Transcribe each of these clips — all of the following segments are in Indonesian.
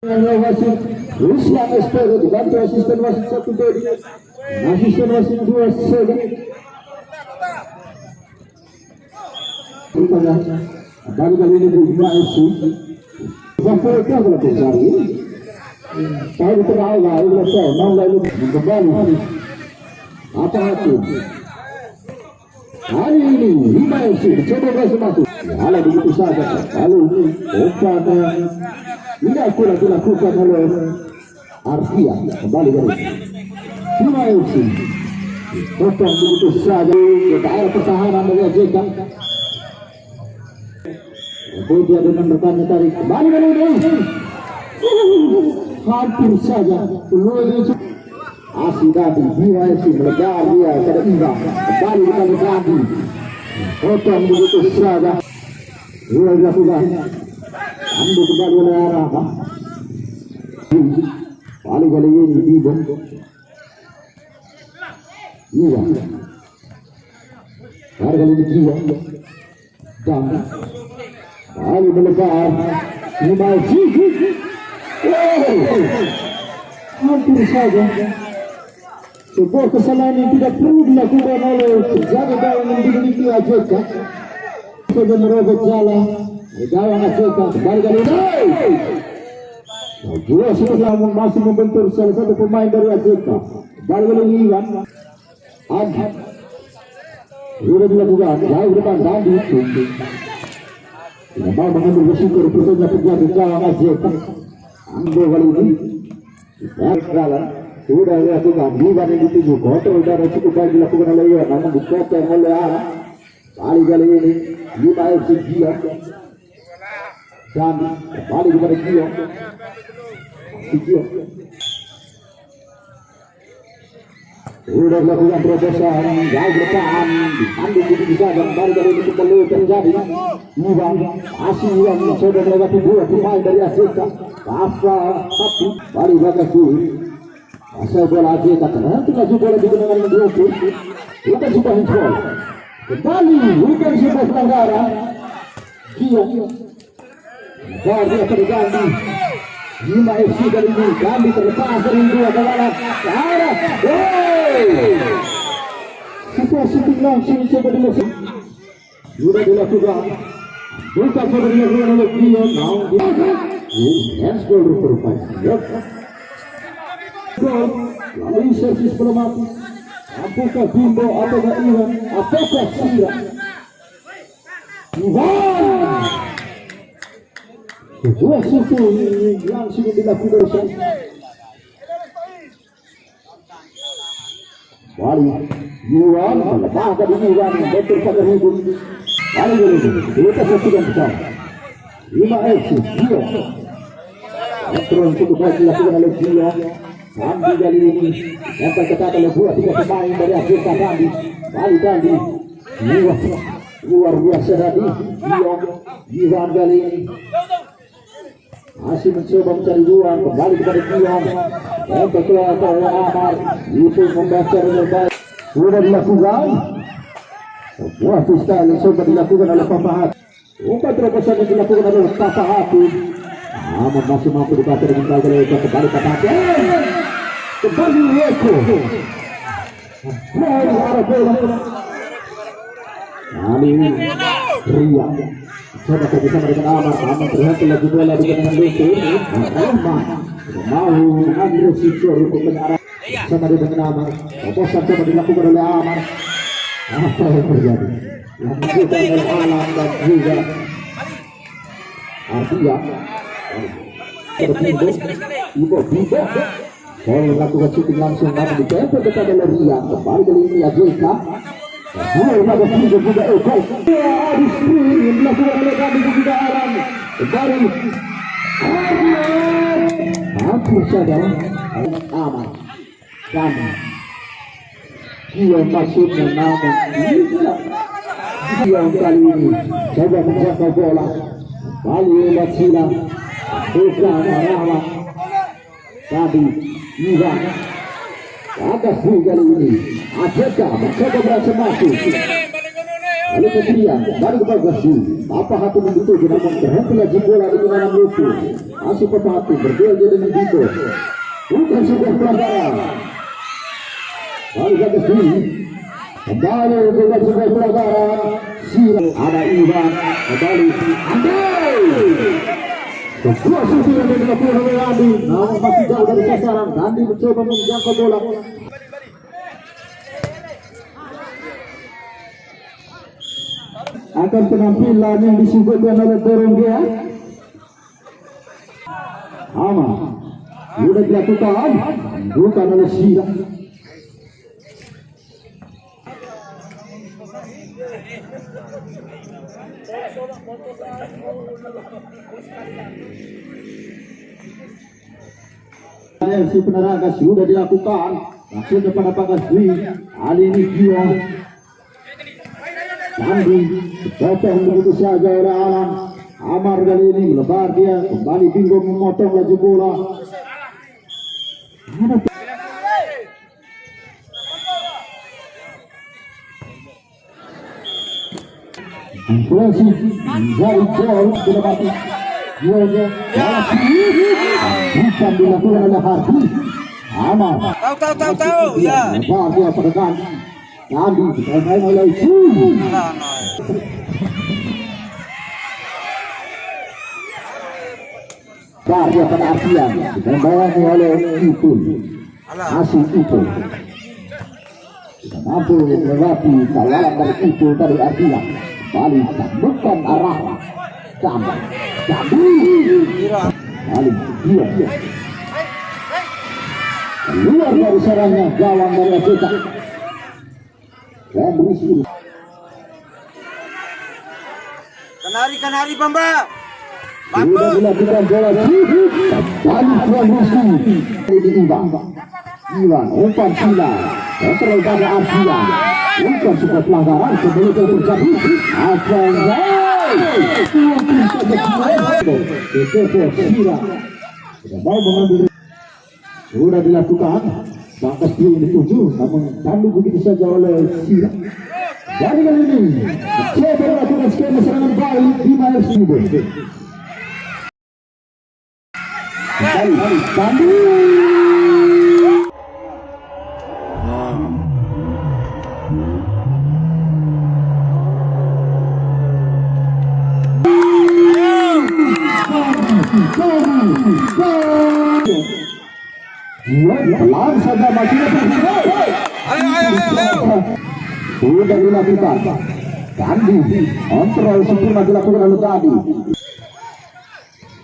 wasit Ruslan Espero dibantu asisten wasit satu Dodi, asisten wasit dua Sedi. Baru kali ini Bima FC sampai ke kalau terjadi tahu di tengah awal selesai enam lalu kembali apa itu hari ini Bima FC coba berhasil masuk ala begitu saja lalu umpan tidak kurang dilakukan oleh Arfia kembali dari Bima FC potong begitu saja ke arah pertahanan dari AJK. Kemudian dengan bertanya tarik kembali dari ini hampir saja Asi Dadi Bima FC melegar dia pada Iba kembali dengan Dadi potong begitu saja mulai dilakukan ambil kembali oleh arah kali ini Bibon iya kali ini Jiwa dan kali melebar Bima FC hampir saja sebuah kesalahan yang tidak perlu dilakukan oleh penjaga gawang yang dimiliki AJK sudah merobek jalan gawang AJK kembali kali ini Jua sudah masih membentur salah satu pemain dari AJK kembali kali ini Iwan Adi sudah dilakukan jauh depan Dandi tidak mau mengambil resiko rupanya penjaga gawang AJK ambil kali ini jalan sudah dilakukan Bima yang dituju kontrol dan cukup baik dilakukan oleh Iwan namun dipotong oleh arah kali ini Bima FC Gio dan kembali kepada Gio sudah dilakukan terobosan jauh depan ditanding begitu saja kembali dari itu perlu terjadi Iwan masih Iwan mencoba melewati dua pemain dari AJK apa satu balik bagasi asal bola AJK terhenti laju bola digunakan dengan 20 bukan sebuah handball kembali bukan sebuah pelanggaran Gio dari terganti Bima FC dari ini kami terlepas dari dua balapan arah situasi tim langsung coba dilakukan sudah dilakukan bukan coba dilakukan oleh Gio namun handball rupanya gol lalu servis pelematis apakah Bimbo ataukah Iwan apakah Sira Iwan kedua situ langsung dilakukan balik Iwan melepas dari Iwan betul pada hidup balik dari kita saksikan bersama Bima FC Gio kontrol cukup baik dilakukan oleh Gio Dandi kali ini yang terketat oleh dua tiga pemain dari AJK Dandi balik Dandi luar biasa Dandi Gio Iwan kali ini masih mencoba mencari ruang kembali kepada Gio yang terkeluar oleh Amar itu membaca dengan baik sudah dilakukan sebuah freestyle yang coba dilakukan oleh Papahat umpan terobosan yang dilakukan oleh Papahat namun masih mampu dibaca dengan baik oleh kembali Papahat kembali Eko dari arah bola kali ini Ria coba bersama dengan Amar terhenti lagi bola dengan Lutu Amar mau mengambil resiko untuk arah sama dengan Amar terobosan coba dilakukan oleh Amar apa yang terjadi lanjutkan oleh Alam dan juga Artia Ibu saya lakukan syuting langsung namun ditempel dekat oleh Ria kembali kali ini AJK ada video juga Eko di screen yang dilakukan oleh kami juga Alam kembali hampir saja aman dan Gio maksudnya namun Gio kali ini coba menjaga bola kali ini silang bukan Rahmat tadi Iwan atas kali ini AJK mencoba berhasil masuk Lalu kemudian dari Bagasi, Papa Hatu membutuhkan namun terhenti lagi bola di dalam lucu. Masih Papa Hatu berduel dengan Dito. Bukan sebuah pelanggaran. Dari Bagasi kembali bukan sebuah pelanggaran. Ada Iwan kembali. Andai. Kedua sisi yang dilakukan oleh Andi, namun masih jauh dari sasaran. Andi mencoba menjangkau bola. Akan penampilan yang disuguhkan oleh Doronggia. Aman. Sudah dilakukan, bukan oleh Sira. Si peneraga sudah dilakukan, langsung kepada Pagaswi. Ali ini dia. Sandi potong begitu saja oleh Alam. Amar kali ini melebar dia kembali bingung memotong laju bola. Influensi dari jauh sudah mati. Dia bukan dilakukan oleh Hardi. Amar. Tahu ya. Melebar dia peregang. Sandi dikatakan oleh itu. Dia pada Arfian ditembakkan oleh itu. Asing itu. Tidak mampu melewati kawalan dari itu dari Arfian. Balik bukan arah sama. Balik dia. Keluar dari sarangnya gawang dari Aceta. Dan berisi. Kanari Bamba. Sudah dilakukan bola kembali tuan Rusdi. Ini Iwan umpan Sila kontrol pada Arfian. Bukan sebuah pelanggaran sebelum itu terjadi. Sila sudah mau mengambil. Sudah dilakukan. Bakas dia dituju, namun candu begitu saja oleh Sila. Dari kali ini, coba melakukan skema serangan balik di FC Ibu. Kembali, candu. Pelan saja masih ayo. Sudah dilakukan. Kandi kontrol sempurna dilakukan oleh tadi.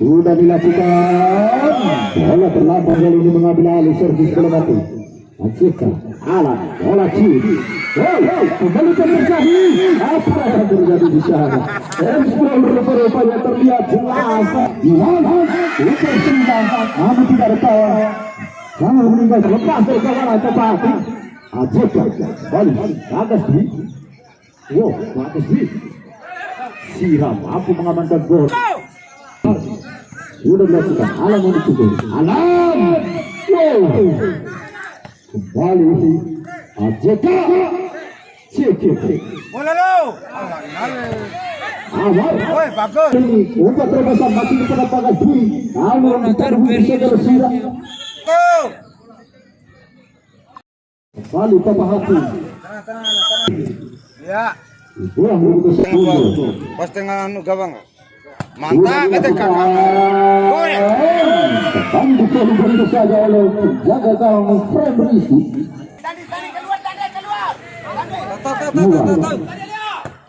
Sudah dilakukan. Bola terlambat kali ini mengambil alih servis bola mati. Acika, Alan, bola Cidi. Kembali terjadi. Apa yang terjadi di sana? Rupanya terlihat jelas. Gimana? Itu sendang. Namun tidak ada kawan. Jangan meninggal terlepas dari kawan cepat. Acika, balik. Bagaswi. Wow, Bagaswi. Siram, mampu mengamankan gol. Sudah dilakukan. Alam untuk gol. Alam. Wow. Kembali Acika. Cik. Bola lo. Awal. Woi, bagus. Ini umpan terbesar masih kepada Bagaswi. Namun bisa tersirat. Kembali Papa Hati. Tenang. Ya. Kurang begitu sepuluh. Pas tengah gawang. Mantap kata kakak. Kembali begitu saja oleh jaga gawang Frem berisi. Tadi keluar.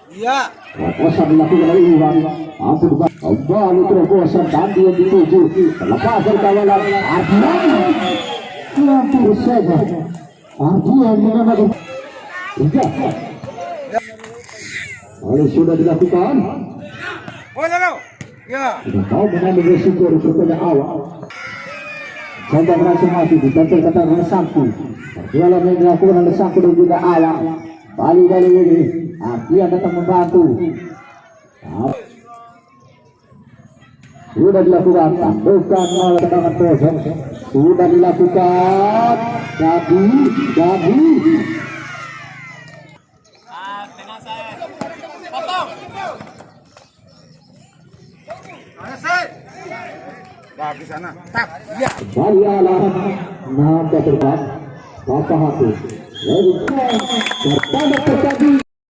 Iya. Terobosan dilakukan oleh Iwan. Ampun kembali terobosan Dandi yang dituju. Lepas dari kawalan Ardian. Hampir saja. Ardian mengambil. Oleh sudah dilakukan. Bola lo. Ya. Tidak tahu mengambil resiko rupanya awal. Coba merasa mati ditempel kata Sangku. Perjualan yang dilakukan oleh Sangku dan juga awal. Kali ini Ardian datang membantu. Sudah dilakukan, bukan oleh tangan kosong. Sudah dilakukan. Jadi. Bagi sana. Tak. Ya. Kembali alam nampak terbang Bapak Hati lalu pertama terjadi